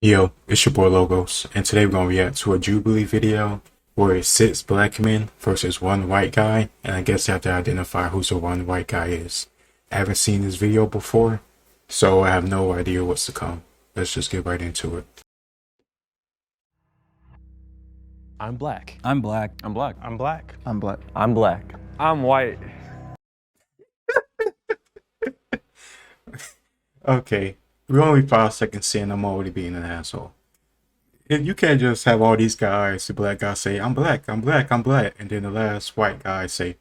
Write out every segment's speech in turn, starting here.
Yo, it's your boy Logos, and today we're gonna react to a Jubilee video where it's 6 black men versus one white guy, and I guess you have to identify who the one white guy is. I haven't seen this video before, so I have no idea what's to come. Let's just get right into it. I'm black. I'm black. I'm black. I'm black. I'm black. I'm black. I'm white. Okay, we're only 5 seconds in, I'm already being an asshole. If you can't just have all these guys, the black guy say, I'm black, I'm black, I'm black, and then the last white guy say,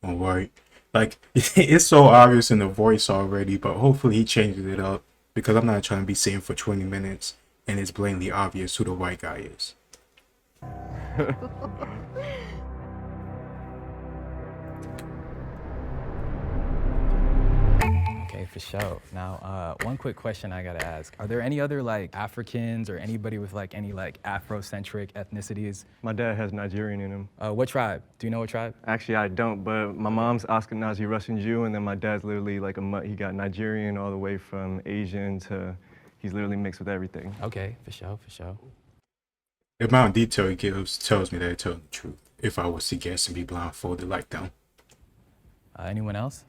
I'm white. Like, it's so obvious in the voice already, but hopefully he changes it up, because I'm not trying to be sitting for 20 minutes, and it's blatantly obvious who the white guy is. Okay, for sure. Now, one quick question I gotta ask. Are there any other like Africans or anybody with like any like Afrocentric ethnicities? My dad has Nigerian in him. What tribe? Do you know what tribe? Actually, I don't, but my mom's Ashkenazi Russian Jew, and then my dad's literally like a mutt. He got Nigerian all the way from Asian to, he's literally mixed with everything. Okay, for sure, for sure. The amount of detail he gives tells me that he's telling the truth, if I was to guess and be blindfolded like them. Anyone else?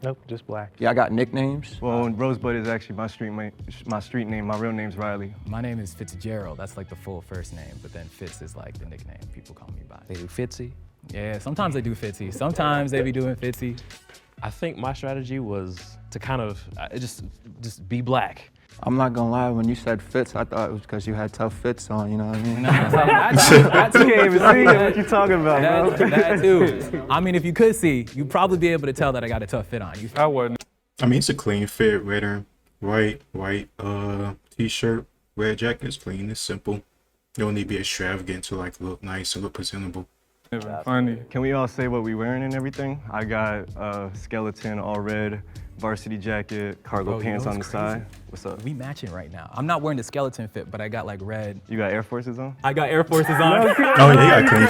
Nope, just black. Yeah, I got nicknames. Well, Rosebud is actually my street name. My real name's Riley. My name is Fitzgerald. That's like the full first name, but then Fitz is like the nickname people call me by. They do Fitzy. Yeah, sometimes they do Fitzy. Sometimes they be doing Fitzy. I think my strategy was to kind of just be black. I'm not gonna lie, when you said fits, I thought it was because you had tough fits on, you know what I mean? That too. You can't even see it. What you talking about, bro? That too. I mean, if you could see, you'd probably be able to tell that I got a tough fit on. I wouldn't. I mean, it's a clean fit, red, white t-shirt, red jacket. It's clean, it's simple. You don't need to be extravagant to like look nice and look presentable. Funny. Can we all say what we wearing and everything? I got a skeleton all red, varsity jacket, cargo Bro, you pants know on the what's side. What's up? We matching right now. I'm not wearing the skeleton fit, but I got like red. You got Air Forces on? I got Air Forces on. Oh yeah, you got clean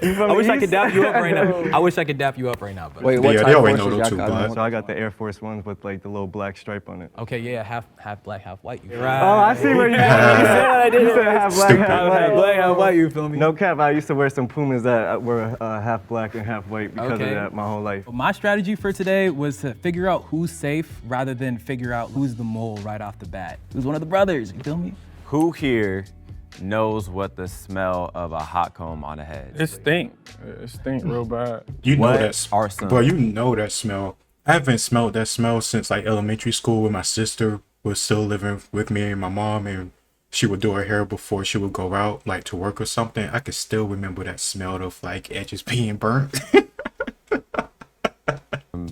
fit. I wish I could dap you up right now. I wish I could dap you up right now. But Wait, what Yeah, type they of already know horses those y'all two got black. on? So I got the Air Force ones with like the little black stripe on it. okay, yeah, half black, half white. You feel me? Oh, I see where you said you said half black, Stupid. half Half white. black, half white. You feel me? No cap, I used to wear some Pumas that were half black and half white because Okay. of that my whole life. My strategy for today was to figure out who's safe rather than figure out who's the mole right off the bat. Who's one of the brothers? You feel me? Who here knows what the smell of a hot comb on a head It stink. It stink real bad. You know What that, are some- bro. You know that smell. I haven't smelled that smell since like elementary school, when my sister was still living with me and my mom, and she would do her hair before she would go out, like to work or something. I could still remember that smell of like edges being burnt.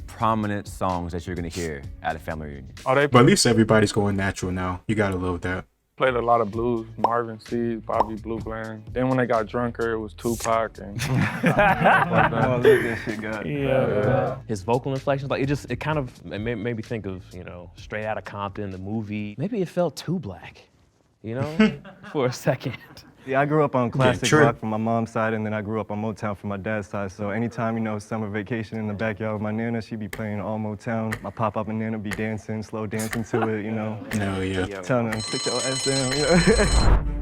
prominent songs that you're gonna hear at a family reunion? Oh, they But at least everybody's going natural now. You gotta love that. played a lot of blues. Marvin Seed, Bobby Blue Bland. Then when they got drunker, it was Tupac and stuff like Oh, that. look this shit got. Yeah. His vocal inflections, like it kind of made me think of, Straight Outta Compton, the movie. Maybe it felt too black, for a second. Yeah, I grew up on classic true. rock from my mom's side, and then I grew up on Motown from my dad's side. So anytime, summer vacation in the backyard with my nana, she'd be playing all Motown. My pop-up and nana be dancing, slow dancing to it, No, yeah. telling them, sit your ass down,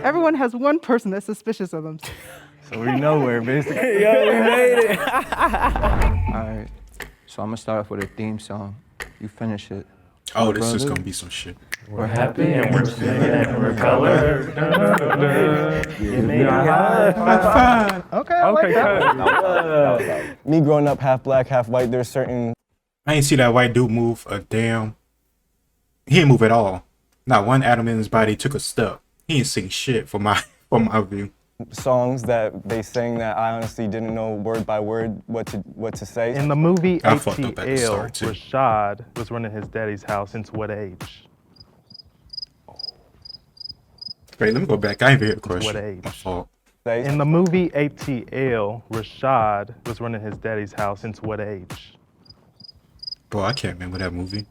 Everyone has one person that's suspicious of them. So we nowhere, basically. Alright, so I'm gonna start off with a theme song. You finish it. Oh, this is gonna be some shit. We're happy and we're singing and we're colored. Okay, I like that. Me growing up half black, half white, there's certain I ain't see that white dude move a damn. He didn't move at all. Not one atom in his body took a step. He ain't sing shit for my view. songs that they sang that I honestly didn't know word by word what to say. In the movie I fucked up at the ATL, start, too. Rashad was running his daddy's house since what age? Wait, let me go back. I ain't hear the question. What age? My fault. In the movie ATL, Rashad was running his daddy's house since what age? Bro, I can't remember that movie.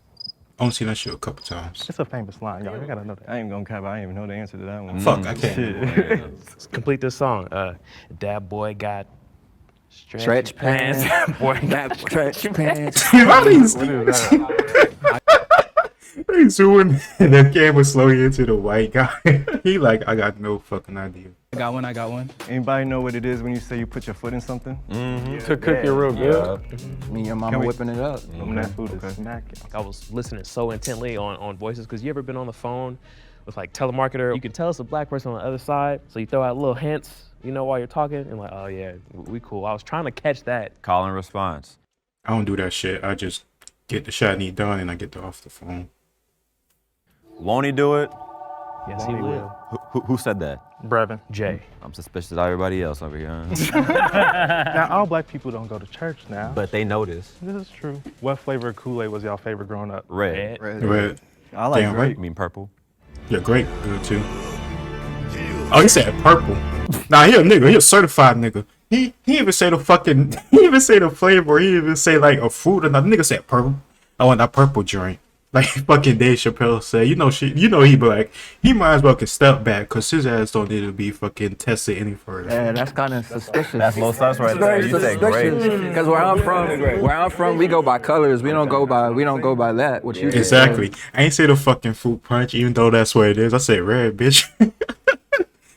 only seen that shit a couple times. It's a famous line, y'all. You gotta know that. I ain't gonna cap. I ain't even know the answer to that one. Fuck, I can't. Shit. Let's complete this song. That boy got Stretch pants. boy Got stretch pants. Why these What is that? they zooming and the camera slowly into the white guy? He like, I got no fucking idea. I got one. Anybody know what it is when you say you put your foot in something? To cook it real good. Me and your mama Can we- whipping it up. That food is smacking. I was listening so intently on voices because you ever been on the phone with like telemarketer? You can tell it's a black person on the other side, so you throw out little hints, you know, while you're talking, and like, oh yeah, we cool. I was trying to catch that. Call and response. I don't do that shit. I just get the shot need done and I get off the phone. Won't he do it? Yes, he will. Who said that? Brevin. Jay. I'm suspicious of everybody else over here. Huh? Now, all black people don't go to church now. But they know this. This is true. What flavor of Kool-Aid was y'all favorite growing up? Red. Red. I like Damn grape. You mean purple? Yeah, great. Good too. Oh, he said purple. Nah, he a nigga. He a certified nigga. He even say the fucking, he even say the flavor. He even say like a fruit or nothing. Nigga said purple. I want that purple joint. Like fucking Dave Chappelle said, you know he black. He might as well can step back because his ass don't need to be fucking tested any further. Yeah, that's kind of suspicious. That's low sus right there. You said great. Because where I'm from, we go by colors. We don't go by that. What you just said. Exactly. I ain't say the fucking fruit punch, even though that's what it is. I said red, bitch.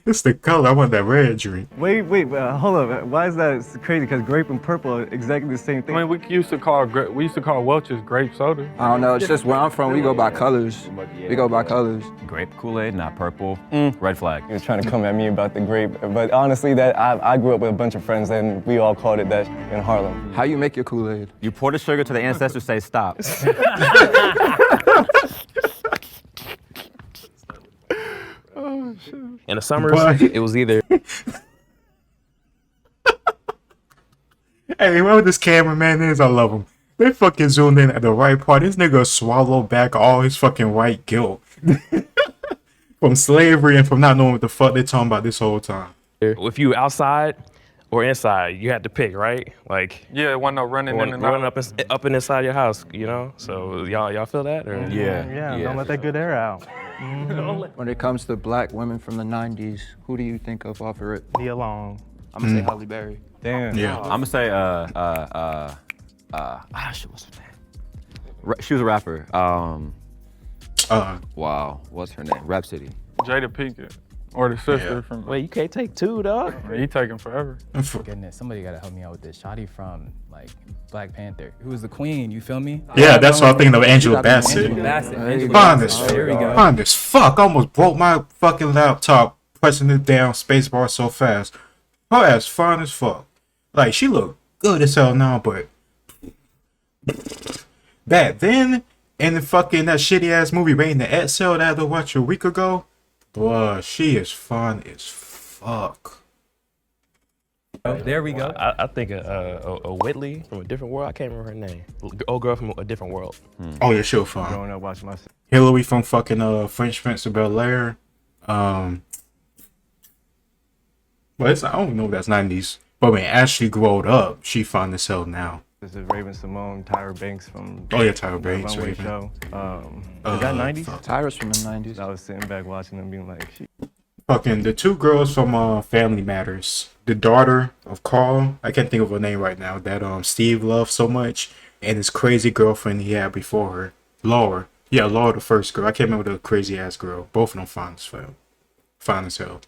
It's the color. I want that red drink. Wait, hold up. Why is that crazy? Because grape and purple are exactly the same thing. I mean, we used to call Welch's grape soda. I don't know. It's just where I'm from. We go by colors. We go by colors. Grape Kool-Aid, not purple. Red flag. He was trying to come at me about the grape, but honestly, that I grew up with a bunch of friends and we all called it that in Harlem. How you make your Kool-Aid? You pour the sugar to the ancestors, say stop. In the summers, But- it was either Hey, whoever this cameraman is, I love him. They fucking zoomed in at the right part. This nigga swallowed back all his fucking white guilt. From slavery and from not knowing what the fuck they talking about this whole time. if you outside or inside, you had to pick, right? Like Yeah, wasn't no running in and running out. up and inside your house, you know. So y'all feel that? Or? Mm-hmm. Yeah, don't let that good air out. When it comes to black women from the 90s, who do you think of off of it? Nia Long. I'm going to say Halle Berry. Damn. Yeah. I'm gonna say shit, what's her name? She was a rapper. Wow, what's her name? Rhapsody. Jada Pinkett. Or the sister Yeah. from. Wait, you can't take two, dog. He taking forever. Goodness, somebody gotta help me out with this. Shotty from like Black Panther, who was the queen. You feel me? Yeah, that's what I'm thinking of. Angela Bassett. Angela Bassett. There you Angela go. Fine Bassett. as There we go. fine as fuck. I almost broke my fucking laptop pressing it down spacebar so fast. Her ass fine as fuck. Like she look good as hell now, but back then in the fucking that shitty ass movie Rain the Excel that I had to watch a week ago, boy, she is fun as fuck. There we go. I think a Whitley from a different world. I can't remember her name. Old girl from a different world. Oh yeah, she was fine. Growing up watching my Hillary from fucking French Prince of Bel-Air. Well, I don't know if that's 90s. But when Ashley growed up, she fine as hell now. This is Raven Simone, Tyra Banks from Oh yeah, Tyra the Banks, Runway Raven. Show. Is that 90s? fuck. Tyra's from the 90s. I was sitting back watching them being like, she Fucking the two girls from Family Matters. The daughter of Carl, I can't think of her name right now, that Steve loved so much, and his crazy girlfriend he had before her. Laura. Yeah, Laura the first girl. I can't remember the crazy ass girl. Both of them fine as hell. Fine as hell.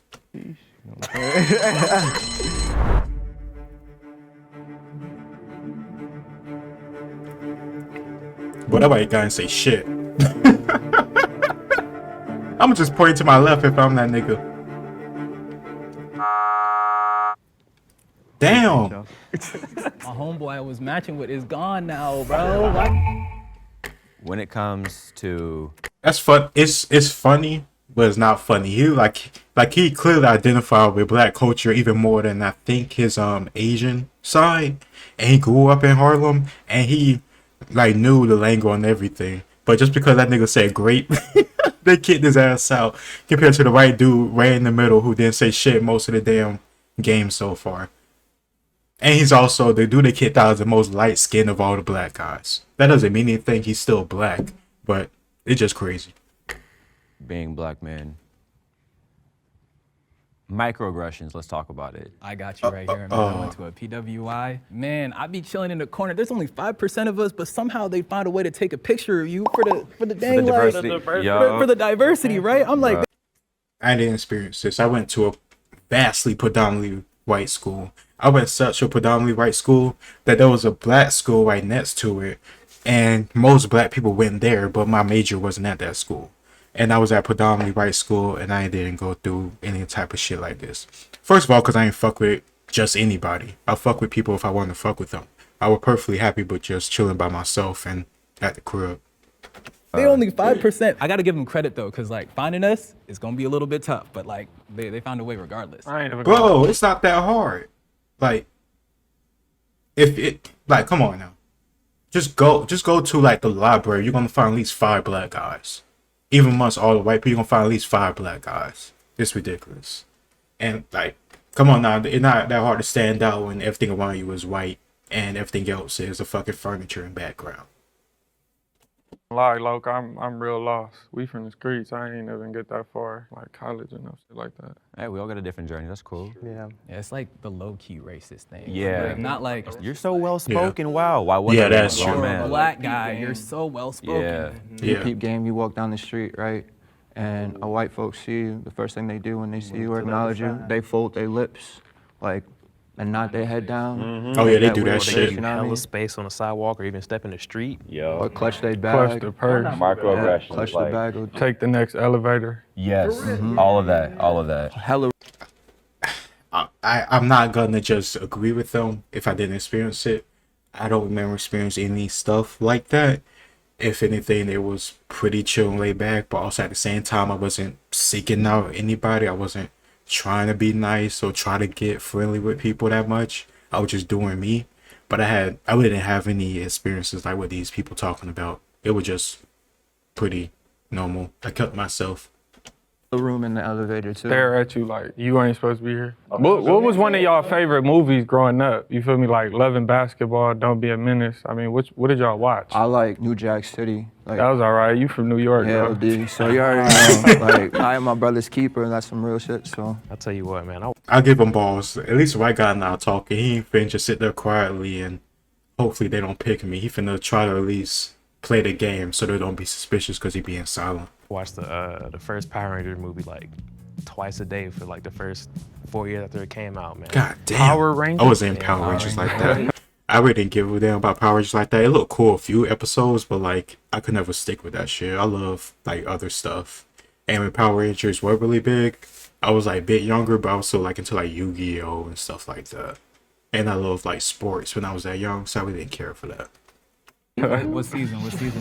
But that white guy ain't say shit. I'ma just point to my left if I'm that nigga. Damn. My homeboy I was matching with is gone now, bro. What? When it comes to That's fun. It's funny, but it's not funny. He clearly identified with black culture even more than I think his Asian side. And he grew up in Harlem and he like knew the lingo and everything. But just because that nigga said grape, they kicked his ass out compared to the white dude right in the middle who didn't say shit most of the damn game so far. And he's also the dude that kicked out is the most light skinned of all the black guys. That doesn't mean anything. He's still black. but it's just crazy. Being black man. Microaggressions, let's talk about it. I got you right here, man. I went to a PWI. Man, I be chilling in the corner. There's only 5% of us, but somehow they find a way to take a picture of you for the dang diversity. for the diversity, right? I'm like, I didn't experience this. I went to a vastly predominantly white school. I went to such a predominantly white school that there was a black school right next to it, and most black people went there, but my major wasn't at that school. And I was at predominantly white school, and I didn't go through any type of shit like this. First of all, because I ain't fuck with just anybody. I fuck with people if I want to fuck with them. I was perfectly happy with just chilling by myself and at the crib. they only 5%. I gotta give them credit though, cause like finding us is gonna be a little bit tough, but like they found a way regardless. I ain't even Bro, it's not that hard. Like, come on now. Just go to like the library. You're gonna find at least 5 black guys. Even amongst all the white people, you're gonna find at least 5 black guys. It's ridiculous. And like, come on now, it's not that hard to stand out when everything around you is white and everything else is a fucking furniture and background. lie, Loke. I'm real lost. We from the streets. I ain't even get that far, like college and shit like that. Hey, we all got a different journey. That's cool. Yeah. Yeah, it's like the low-key racist thing. Yeah. Like, not like You're so well spoken. Wow. Why wouldn't Yeah, I be a that's grown true. man? black guy, you're so well spoken. Yeah. You Yeah. peep game, you walk down the street, right? And a white folks see you, the first thing they do when they see you or acknowledge you, they fold their lips, like, and nod their head down. Oh yeah, they That do weird that shit, shit. you know what I Hella mean? space on the sidewalk or even step in the street. Or clutch their Clutch bag. the purse. Microaggressions. Clutch the like, bag. Or Take the next elevator. Yes. All of that. All of that. hella I'm not gonna just agree with them if I didn't experience it. I don't remember experiencing any stuff like that. If anything, it was pretty chill and laid back, but also at the same time, I wasn't seeking out anybody. I wasn't trying to be nice or try to get friendly with people that much. I was just doing me. But I really didn't have any experiences like what these people talking about. It was just pretty normal. I kept myself. room in the elevator too. Stare at you like you ain't supposed to be here. What was one of y'all favorite movies growing up? You feel me? Like Loving Basketball, Don't Be a Menace. I mean, what did y'all watch? I like New Jack City. Like, That was all right. You from New York, yeah, bro. OD. So you already know, like, I am my brother's keeper, and that's some real shit, so. I'll tell you what, man. I'll give him balls. At least the white guy now talking. He ain't finna just sit there quietly and hopefully they don't pick me. He finna try to at least play the game so they don't be suspicious because he being silent. watched the first Power Rangers movie like twice a day for like the first 4 years after it came out, man. God damn. Power Rangers? I wasn't in Power Rangers like that. I really didn't give a damn about Power Rangers like that. It looked cool a few episodes, but like I could never stick with that shit. I love like other stuff. And when Power Rangers were really big, I was like a bit younger, but I was still like into like Yu-Gi-Oh and stuff like that. And I love like sports when I was that young, so I really didn't care for that. What season?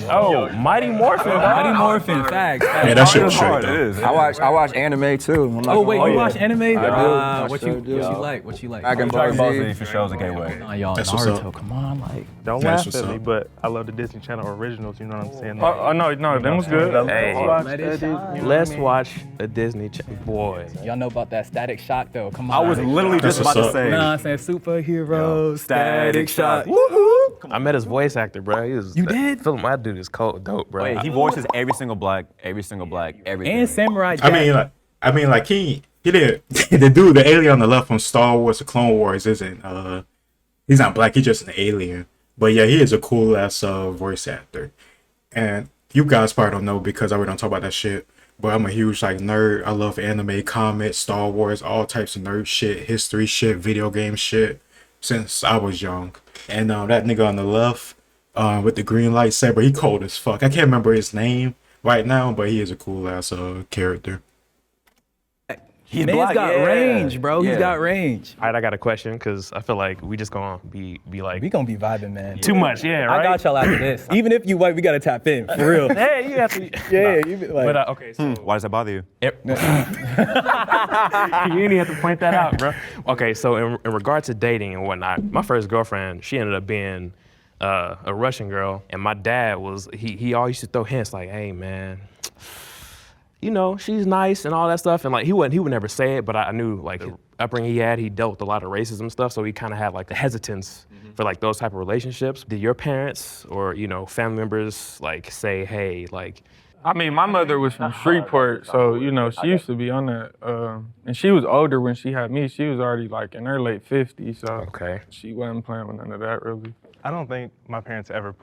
Oh, Mighty Morphin. Mighty Morphin, facts. Yeah, that shit was straight hard, it though. is. I watch anime too. I'm not Oh gonna wait, lie. you watch anime? I What sure you do. like? What you like? Dragon Dragon Ball Ball Z. Z for sure is a gateway. Nah, y'all That's what's Naruto. up. Come on, like. Don't That's laugh what's at me, up. but I love the Disney Channel originals. You know what I'm saying? Oh, no, that was good. Hey, Let it shine. let's watch a Disney boy. Y'all know about that Static Shock though? Come I on. was literally That's just about what's to up. say. Nah, I'm saying superhero, Static Shock. I met his voice actor, bro. He was, You did? Philip, my dude is cold, dope, bro. Wait, he voices every single black, everything. And Samurai Jack. I mean, like he did the dude, the alien on the left from Star Wars, the Clone Wars, isn't he's not black. He's just an alien. But yeah, he is a cool ass voice actor. And you guys probably don't know because I really don't talk about that shit. But I'm a huge like nerd. I love anime, comics, Star Wars, all types of nerd shit, history shit, video game shit since I was young. And that nigga on the left with the green lightsaber, he cold as fuck. I can't remember his name right now, but he is a cool ass character. He's Man's black, got yeah. range, bro. He's Yeah. got range. All right, I got a question because I feel like we just gonna be like We gonna be vibing, man. too much, yeah, right? I got y'all after this. Even if you white, we gotta tap in, for real. Hey, you have to. Yeah, you be like. But okay, so Why does that bother you? you didn't have to point that out, bro. Okay, so in regard to dating and whatnot, my first girlfriend, she ended up being a Russian girl, and my dad was he always used to throw hints like, "Hey, man, you know, she's nice and all that stuff," and like he would never say it, but I knew like upbringing he had, he dealt with a lot of racism stuff, so he kind of had like the hesitance for like those type of relationships. Did your parents or, you know, family members like say, hey, like, I mean, my mother was from Shreveport, so, you know, she used to be on that. And she was older when she had me. She was already like in her late 50s, so okay. she wasn't playing with none of that really. I don't think my parents ever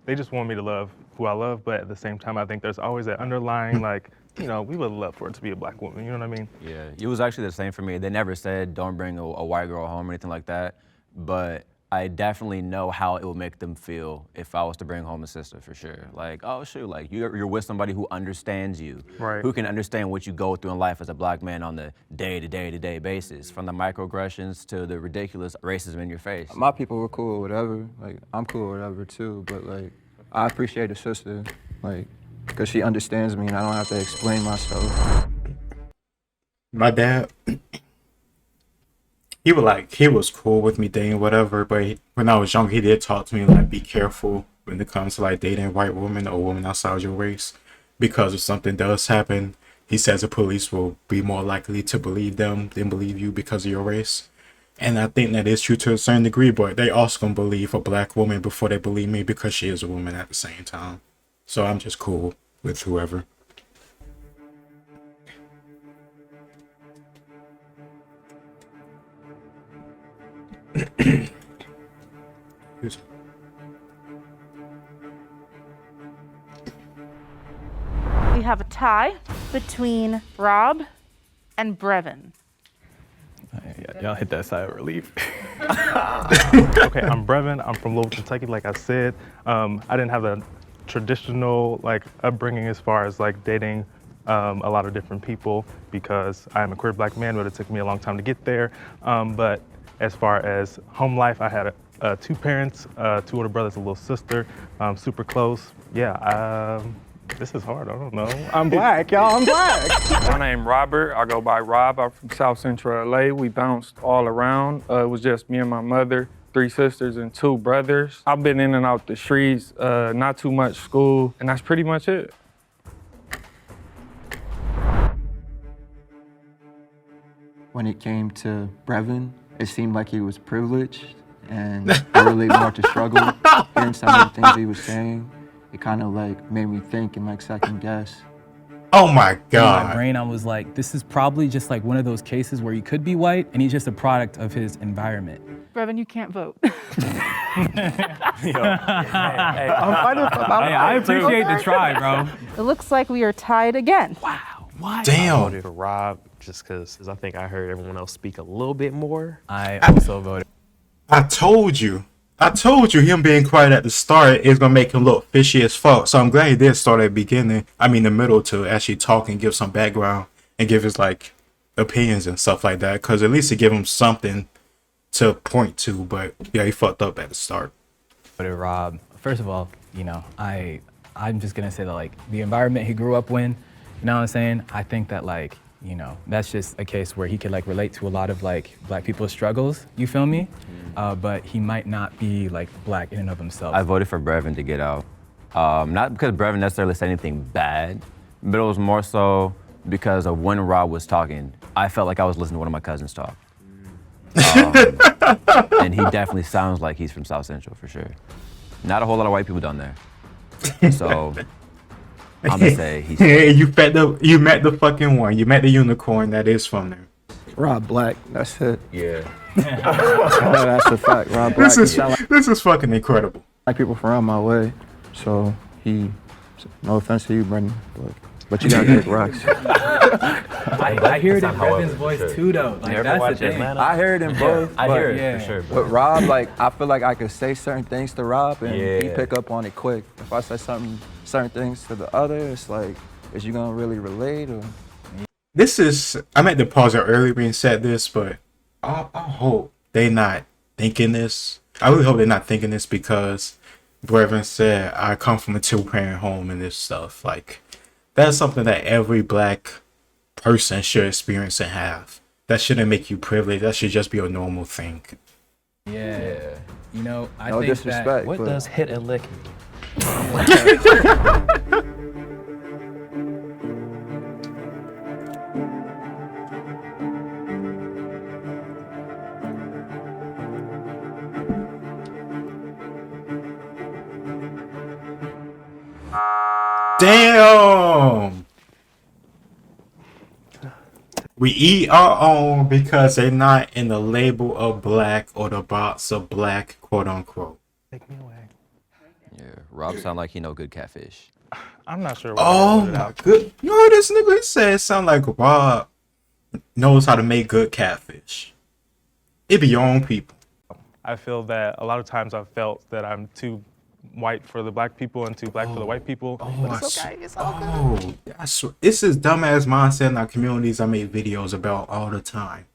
they just want me to love who I love, but at the same time, I think there's always that underlying, like, you know, we would love for it to be a black woman, you know what I mean? Yeah, it was actually the same for me. They never said don't bring a white girl home or anything like that, but I definitely know how it would make them feel if I was to bring home a sister, for sure. Like, oh shoot, like you're with somebody who understands you, Right. who can understand what you go through in life as a black man on the day-to-day basis, from the microaggressions to the ridiculous racism in your face. My people were cool, whatever. Like, I'm cool, whatever, too. But, like, I appreciate a sister, like, because she understands me and I don't have to explain myself. My dad, he was cool with me dating whatever, but when I was young, he did talk to me like, be careful when it comes to like dating a white woman or woman outside your race, because if something does happen, he says the police will be more likely to believe them than believe you because of your race. And I think that is true to a certain degree, but they also gonna believe a black woman before they believe me because she is a woman at the same time. So I'm just cool with whoever. We have a tie between Rob and Brevin. Y'all hit that sigh of relief. Okay, I'm Brevin. I'm from Louisville, Kentucky, like I said. I didn't have a traditional like upbringing as far as like dating a lot of different people because I'm a queer black man, but it took me a long time to get there. But as far as home life, I had two parents, two older brothers, a little sister, super close. Yeah, this is hard, I don't know. I'm black, y'all, I'm black. My name Robert, I go by Rob. I'm from South Central LA. We bounced all around. It was just me and my mother, 3 sisters and 2 brothers. I've been in and out the streets, not too much school, and that's pretty much it. When it came to Brevin, it seemed like he was privileged and I relate more to struggle. Hearing some of the things he was saying, it kind of like made me think and like second guess. Oh my In my God. brain, I was like, this is probably just like one of those cases where he could be white and he's just a product of his environment. Brevin, you can't vote. I appreciate the try, bro. It looks like we are tied again. I Damn. voted for Rob just because I think I heard everyone else speak a little bit more. I also voted. I told you him being quiet at the start is gonna make him look fishy as fuck. So I'm glad he did start at the beginning. I mean the middle to actually talk and give some background and give his like opinions and stuff like that. Cause at least to give him something to point to. But yeah, he fucked up at the start. Voted Rob. First of all, you know, I'm just gonna say that like the environment he grew up in, you know what I'm saying? I think that like, you know, that's just a case where he could like relate to a lot of like black people's struggles, you feel me? But he might not be like black in and of himself. I voted for Brevin to get out. Not because Brevin necessarily said anything bad, but it was more so because of when Rob was talking, I felt like I was listening to one of my cousins talk. And he definitely sounds like he's from South Central for sure. Not a whole lot of white people down there. So I'm gonna say he's. you met the fucking one. You met the unicorn that is from there. Rob Black, that's it. Yeah. That's a fact. Rob Black. This is fucking incredible. Like people from my way, so no offense to you, Brendan, but you gotta take rocks. I hear it in Brevin's voice too, though. Like, that's the thing. I heard it in both. I hear it yeah. for sure. But Rob, like, I feel like I could say certain things to Rob and he pick up on it quick. If I say certain things to the other, it's like, is you gonna really relate or? I meant to pause it earlier being said this, but I hope they not thinking this. I really hope they're not thinking this because Brevin said, I come from a 2-parent home and this stuff. Like, that's something that every black person should experience and have. That shouldn't make you privileged. That should just be a normal thing. Yeah. You know, I No think disrespect. What but does hit and lick mean? Damn. We eat our own because they're not in the label of black or the box of black, quote unquote. Take me away. Yeah, Rob sound like he know good catfish. I'm not sure. What Oh I put it my out. good. You know this nigga said it sound like Rob knows how to make good catfish. It be your own people. I feel that a lot of times I've felt that I'm too white for the black people and too black for the white people. But it's okay. It's all good. This is dumbass mindset in our communities I make videos about all the time.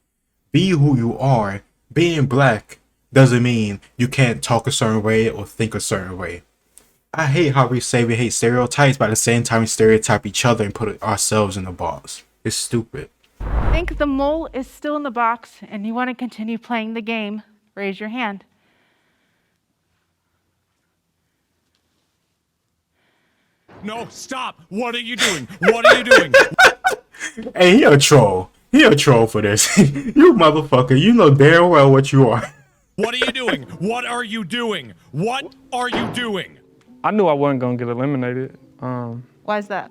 Be who you are. Being black doesn't mean you can't talk a certain way or think a certain way. I hate how we say we hate stereotypes, but at the same time we stereotype each other and put ourselves in the box. It's stupid. Think the mole is still in the box and you want to continue playing the game, raise your hand. No, stop. What are you doing? What are you doing? Hey, he a troll. He a troll for this. You motherfucker, you know damn well what you are. What are you doing? What are you doing? What are you doing? I knew I wasn't gonna get eliminated. Why is that?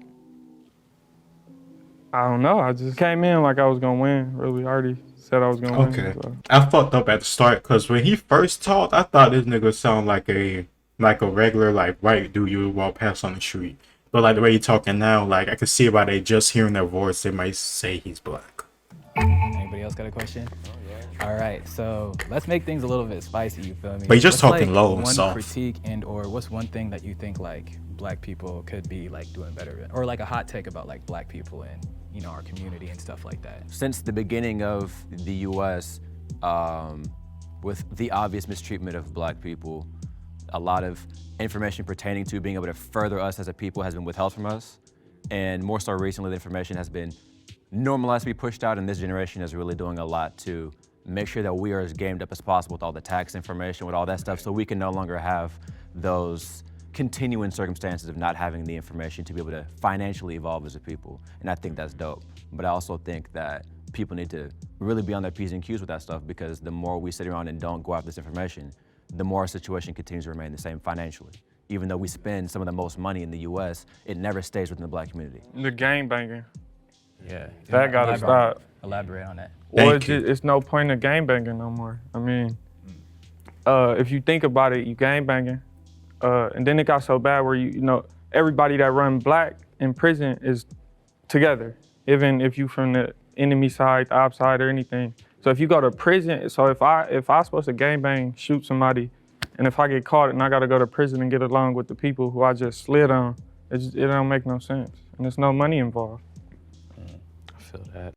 I don't know. I just came in like I was gonna win. Really, I already said I was gonna Okay. win. So. I fucked up at the start because when he first talked, I thought this nigga sound like a regular like white dude you would walk past on the street. But like the way he talking now, like I can see by they just hearing their voice, they might say he's black. Anybody else got a question? All right, so let's make things a little bit spicy. You feel me? But you're just What's, talking like, low and one soft. critique and or what's one thing that you think like black people could be like doing better, or like a hot take about like black people and our community and stuff like that. Since the beginning of the U.S., with the obvious mistreatment of black people, a lot of information pertaining to being able to further us as a people has been withheld from us. And more so recently, the information has been normalized to be pushed out, and this generation is really doing a lot to make sure that we are as gamed up as possible with all the tax information, with all that stuff, so we can no longer have those continuing circumstances of not having the information to be able to financially evolve as a people. And I think that's dope. But I also think that people need to really be on their P's and Q's with that stuff, because the more we sit around and don't go after this information, the more our situation continues to remain the same financially. Even though we spend some of the most money in the US, it never stays within the black community. The game banging. Yeah. That gotta stop. Elaborate on that. Well, it's no point in game banging no more. I mean, if you think about it, you game banging, and then it got so bad where everybody that run black in prison is together, even if you from the enemy side, the op side, or anything. So if you go to prison, so if I supposed to gang bang, shoot somebody, and if I get caught and I gotta go to prison and get along with the people who I just slid on, it don't make no sense, and there's no money involved. I feel that.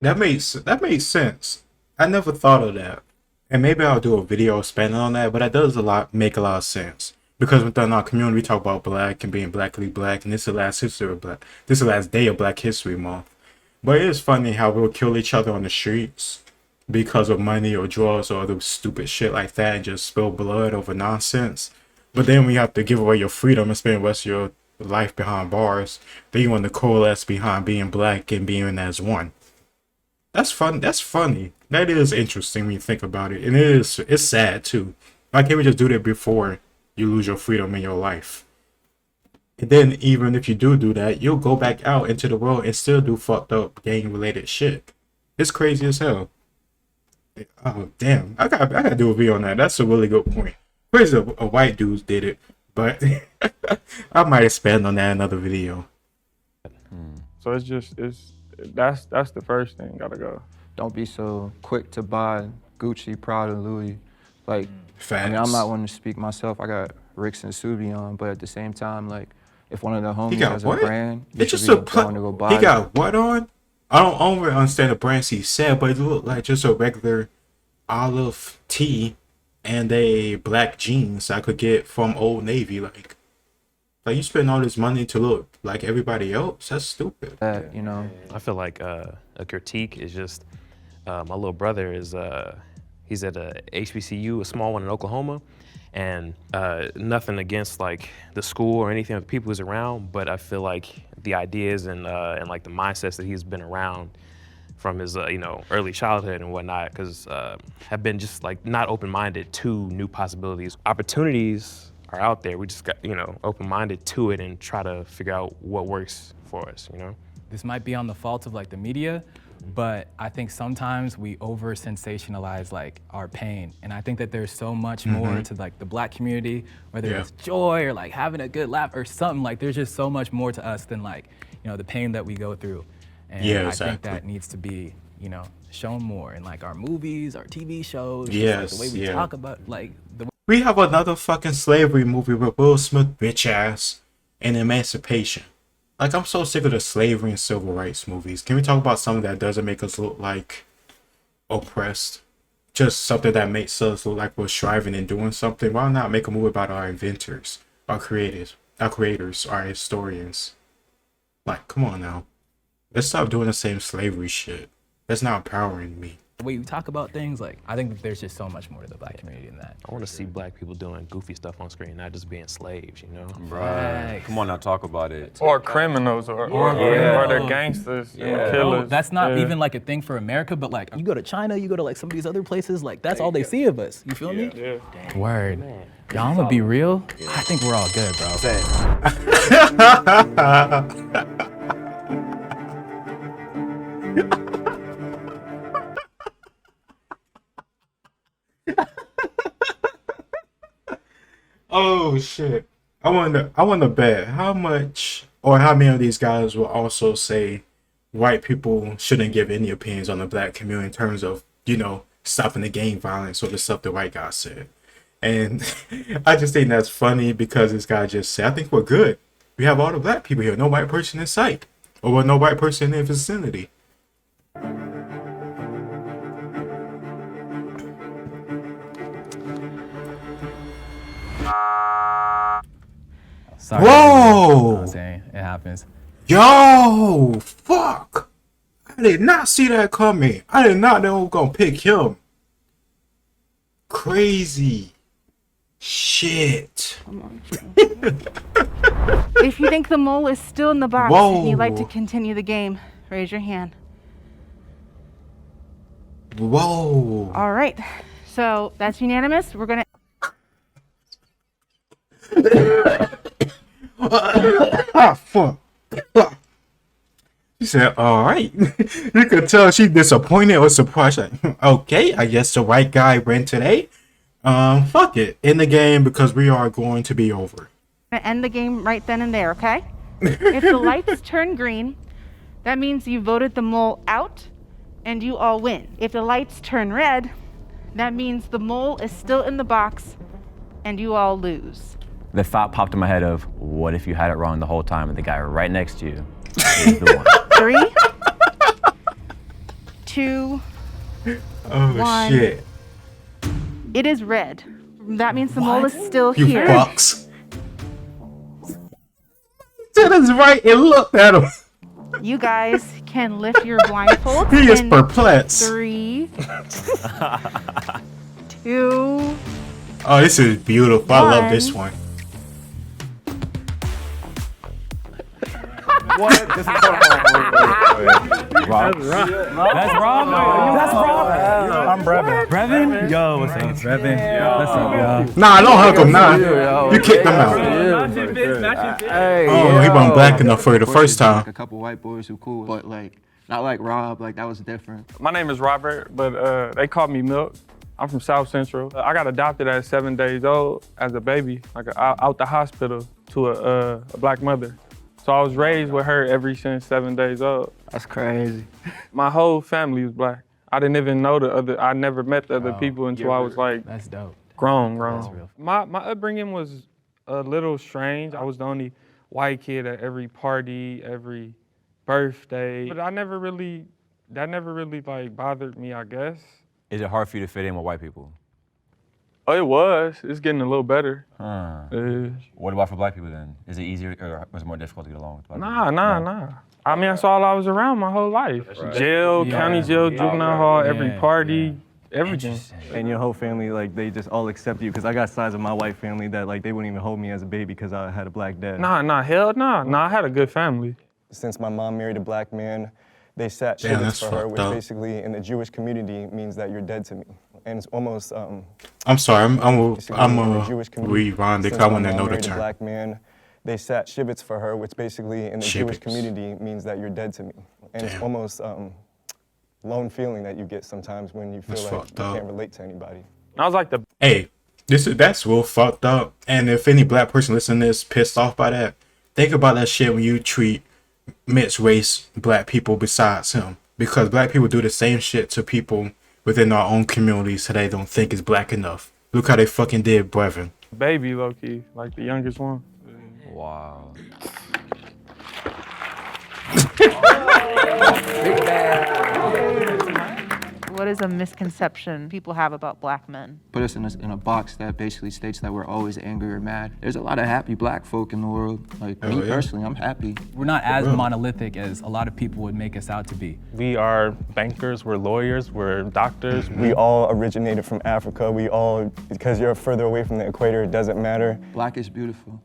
That makes sense. I never thought of that. And maybe I'll do a video expanding on that, but that does make a lot of sense. Because within our community, we talk about black and being blackly black, and this is the last history of black. This is the last day of Black History Month. But it is funny how we'll kill each other on the streets because of money or drugs or other stupid shit like that and just spill blood over nonsense. But then we have to give away your freedom and spend the rest of your life behind bars. Then you want to coalesce behind being black and being as one. That's fun. That's funny. That is interesting when you think about it. And it's sad too. Why can't we just do that before you lose your freedom in your life? And then even if you do that, you'll go back out into the world and still do fucked up gang related shit. It's crazy as hell. Oh damn. I gotta do a video on that. That's a really good point. Crazy a white dude did it, but I might expand on that in another video. So that's the first thing gotta go. Don't be so quick to buy Gucci, Prada, Louis. Like, Facts. I mean, I'm not one to speak myself. I got Ricks and Subi on, but at the same time, like, if one of the homies has what? a brand, you It's should just be a going to go buy He it. got what on? I don't really understand the brands he said, but it looked like just a regular olive tee and a black jeans I could get from Old Navy. Like you spend all this money to look like everybody else? That's stupid. I feel like a critique is just my little brother is he's at a HBCU, a small one in Oklahoma, and nothing against like the school or anything of the people who's around, but I feel like the ideas and like the mindsets that he's been around from his early childhood and whatnot, because have been just like not open-minded to new possibilities. Opportunities are out there. We just got, open-minded to it and try to figure out what works for us, This might be on the fault of like the media, but I think sometimes we over sensationalize like our pain. And I think that there's so much more to like the Black community, whether it's joy or like having a good laugh or something, like there's just so much more to us than like, the pain that we go through. And I think that needs to be, shown more in like our movies, our TV shows, Yes, just, like, the way we talk about like We have another fucking slavery movie with Will Smith bitch ass and emancipation. Like, I'm so sick of the slavery and civil rights movies. Can we talk about something that doesn't make us look like oppressed? Just something that makes us look like we're striving and doing something. Why not make a movie about our inventors, our creators, our historians? Like, come on now. Let's stop doing the same slavery shit. That's not empowering me. the way we talk about things, like I think that there's just so much more to the Black community than that. I want to see Black people doing goofy stuff on screen, not just being slaves, Right. Come on now, talk about it. Or criminals, or they're gangsters, and killers. That's not even like a thing for America, but like you go to China, you go to like some of these other places, like that's all they see of us. You feel me? Yeah. Word. Y'all, I'm gonna be real. I think we're all good, bro. Oh shit. I want to bet how much or how many of these guys will also say white people shouldn't give any opinions on the Black community in terms of, stopping the gang violence or the stuff the white guy said. And I just think that's funny because this guy just said, I think we're good. We have all the Black people here, no white person in sight, or no white person in their vicinity. Sorry, Whoa! I'm saying it happens. Yo, fuck! I did not see that coming. I did not know we were gonna pick him. Crazy. Shit. If you think the mole is still in the box and you'd like to Whoa. continue the game, raise your hand. Whoa. All right. So that's unanimous. We're going to. Ah, fuck. She said, all right. You could tell she disappointed or surprised. Like, okay, I guess the white guy win today. Fuck it. In the game because we are going to be over. End the game right then and there, okay? If the lights turn green, that means you voted the mole out and you all win. If the lights turn red, that means the mole is still in the box and you all lose. The thought popped in my head of, what if you had it wrong the whole time and the guy right next to you is the one? 3, 2, Oh, 1. shit. It is red. That means the mole is still You here. fucks. Said it's right and looked at him. You guys can lift your blindfolds. He is in perplexed. 3, 2. Oh, this is beautiful. I love this one. What? This is Rob. That's Rob. That's Rob. I'm Brevin. Brevin? Yo, what's up, Brevin? What's up, y'all? Nah, don't hug him now. You kicked him out. Oh, he wasn't black enough for you the first Like time. a couple white boys who cool, but like not like Rob. Like that was different. My name is Robert, but they call me Milk. I'm from South Central. I got adopted at 7 days old as a baby, like out the hospital to a Black mother. So I was raised with her ever since 7 days old. That's crazy. My whole family was Black. I didn't even know I never met the other people until I was like That's dope. grown. That's real. My upbringing was a little strange. I was the only white kid at every party, every birthday. But that never really like bothered me, I guess. Is it hard for you to fit in with white people? Oh, it was. It's getting a little better. Huh. What What about for black people then? Is it easier or was it more difficult to get along with black Nah. people? I mean, that's all I was around my whole life. Jail, county jail, juvenile hall, every party, everything. And your whole family, like, they just all accept you. Because I got sides of my white family that, like, they wouldn't even hold me as a baby because I had a black dad. Hell nah. I had a good family. Since my mom married a black man, they sat Damn, shivits that's for her, fucked which up. basically in the Jewish community means that you're dead to me. and it's almost I'm sorry, I'm basically in the a Jewish community. rewind it. Since I my want to mom know the married a term. black man, they sat shivets for her, which basically in the Jewish Shivets. community means that you're dead to me. And it's Damn. almost lone feeling that you get sometimes when you feel That's like fucked you up. can't relate to anybody. I was like the Hey, that's real fucked up. And if any black person listening to this pissed off by that, think about that shit when you treat mixed race black people besides him. Because black people do the same shit to people within our own communities so they don't think is black enough. Look how they fucking did Brevin. baby, low key, like the youngest one. Wow. What is a misconception people have about black men? Put us in a box that basically states that we're always angry or mad. There's a lot of happy black folk in the world. Like me Hell yeah. personally, I'm happy. We're not as real. monolithic as a lot of people would make us out to be. We are bankers, we're lawyers, we're doctors. We all originated from Africa. We all, because you're further away from the equator, it doesn't matter. Black is beautiful.